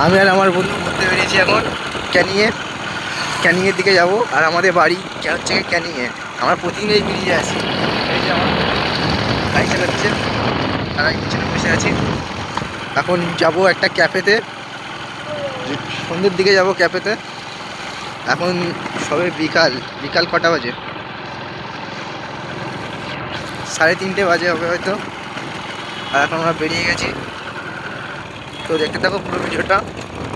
আমি আর আমার বন্ধু ঘুরতে বেরিয়েছি এখন ক্যানিংয়ের দিকে যাব। আর আমাদের বাড়ি হচ্ছে ক্যানিংয়ে। আমরা প্রতিদিন এই ব্রিজে আছি। এই যে আমার গাড়ি চালাচ্ছে আর আমি পিছনে বসে আছি। এখন যাব একটা ক্যাফেতে, সন্ধ্যের দিকে যাব ক্যাফেতে। এখন সবে বিকাল বিকাল কটা বাজে? 3:30 বাজে হবে হয়তো। আর এখন আমরা বেরিয়ে গেছি। তো দেখতে থাকো পুরো ভিডিওটা,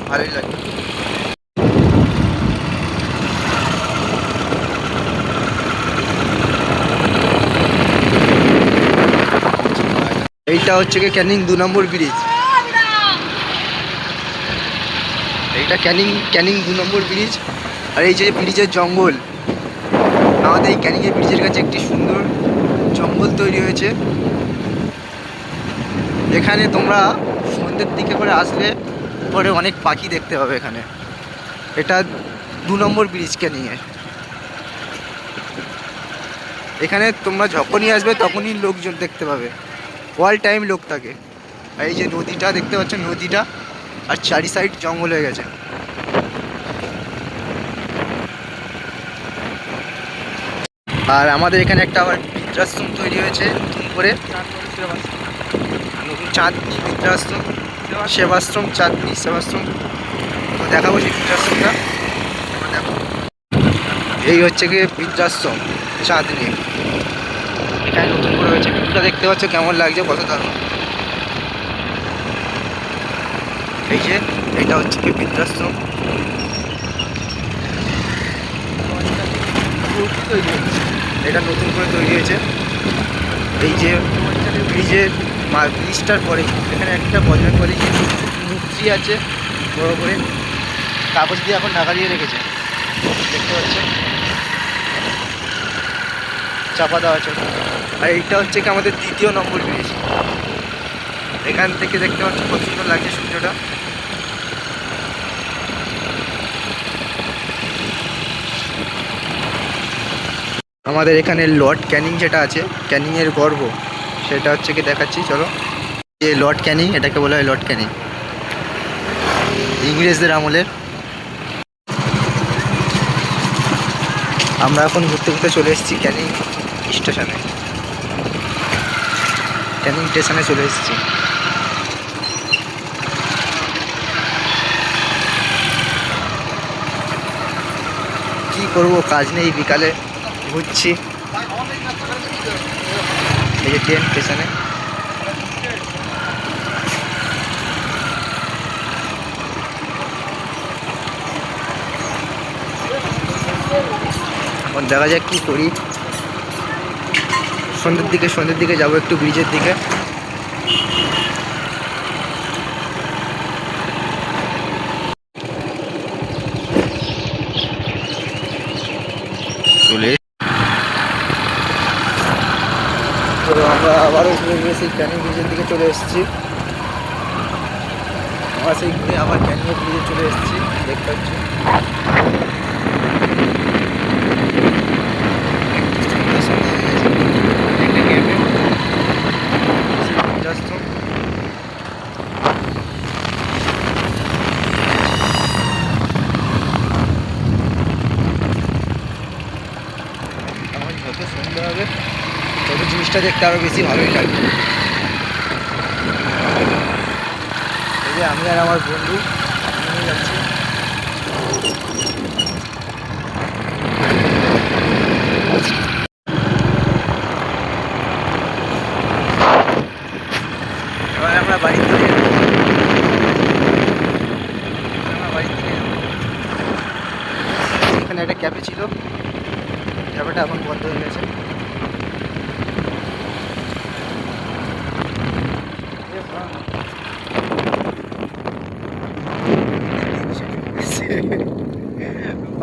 ভালোই লাগে। এইটা হচ্ছে কি ক্যানিং 2 নম্বর ব্রিজ। এইটা ক্যানিং 2 নম্বর ব্রিজ। আর এই যে ব্রিজের জঙ্গল, আমাদের এই ক্যানিংয়ের ব্রিজের কাছে একটি সুন্দর জঙ্গল তৈরি হয়েছে। এখানে তোমরা সন্ধ্যের দিকে করে আসলে পরে অনেক পাখি দেখতে পাবে এখানে। এটা 2 নম্বর ব্রিজ ক্যানিংয়ের। এখানে তোমরা যখনই আসবে তখনই লোকজন দেখতে পাবে, অল টাইম লোক থাকে। আর এই যে নদীটা দেখতে পাচ্ছ, নদীটা আর চারি সাইড জঙ্গল হয়ে গেছে। আর আমাদের এখানে একটা আবার বৃদ্ধাশ্রম তৈরি হয়েছে নতুন করে, নতুন চাঁদনি বৃদ্ধাশ্রম, সেবাশ্রম, চাঁদনি সেবাশ্রম। তো দেখাবো সেই বৃদ্ধাশ্রমটা। দেখো, এই হচ্ছে গিয়ে বৃদ্ধাশ্রম চাঁদনি। এখানে নতুন করে হয়েছে, ভিউটা দেখতে পাচ্ছ কেমন লাগছে, কত দারুণ। এই যে এটা হচ্ছে কি বৃদ্ধাশ্রম তৈরি হয়েছে, এটা নতুন করে তৈরি হয়েছে। এই যে ব্রিজটার পরে এখানে একটা বজরংবলী মূর্তি আছে বড় করে, কাগজ দিয়ে এখন ঢাকা দিয়ে রেখেছে, দেখতে পাচ্ছ, চাপা দেওয়া আছে। আর এইটা হচ্ছে কি আমাদের 2 নম্বর ব্রিজ। এখান থেকে দেখতে পাচ্ছ কত সুন্দর লাগছে সূর্যটা। আমাদের এখানে লর্ড ক্যানিং যেটা আছে, ক্যানিংয়ের গর্ব, সেটা হচ্ছে কি দেখাচ্ছি চলো। এই লর্ড ক্যানিং, এটাকে বলা হয় লর্ড ক্যানিং, ইংরেজদের আমলের। আমরা এখন ঘুরতে ঘুরতে চলে এসেছি ক্যানিং স্টেশনে। ক্যানিং স্টেশনে চলে এসেছি। কি করব, কাজ নেই, বিকালে ঘুরছি। এই যে ট্রেন স্টেশনে। এখন দেখা যাক কি করি। সন্ধ্যের দিকে যাবো একটু ব্রিজের দিকে। চলে তো আমরা আবারও ঘুরে ঘুরে সেই ক্যানিং ব্রিজের দিকে চলে এসেছি। আমরা সেই ঘুরে আবার ক্যানিং ব্রিজে চলে এসেছি, দেখতে পাচ্ছি। আমার যত সন্ধ্যা হবে তত জিনিসটা দেখতে আরও বেশি ভালোই লাগবে। এই যে আমি আর আমার বন্ধু নিয়ে যাচ্ছি। এবার আমরা বাড়ির দিকে যাবো। এখানে একটা ক্যাফে ছিল, ক্যাফেটা এখন বন্ধ হয়ে গেছে।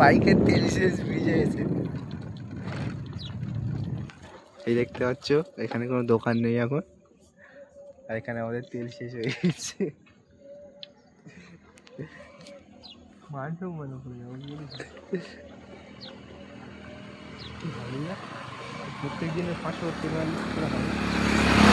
বাইকের তেল শেষ, ব্রিজে এসে এই দেখতে পাচ্ছ এখানে কোনো দোকান নেই এখন। আর এখানে আমাদের তেল শেষ হয়ে গেছে। প্রত্যেক দিনের 500 তেল হবে।